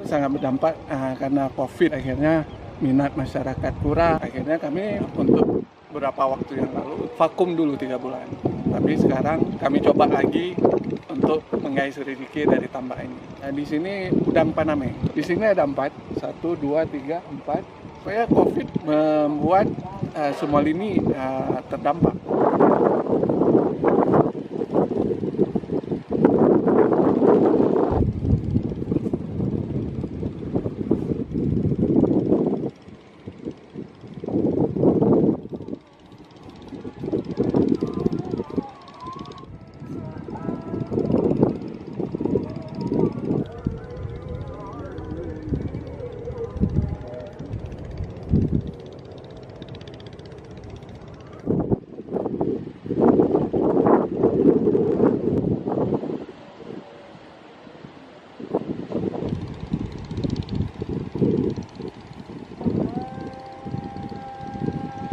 Sangat berdampak karena COVID. Akhirnya minat masyarakat kurang. Akhirnya kami untuk beberapa waktu yang lalu vakum dulu 3 bulan. Tapi sekarang kami coba lagi untuk mengais rezeki dari tambak ini. Nah, di sini udang paname. Di sini ada 4, 1, 2, 3, 4. Supaya COVID membuat semua lini terdampak.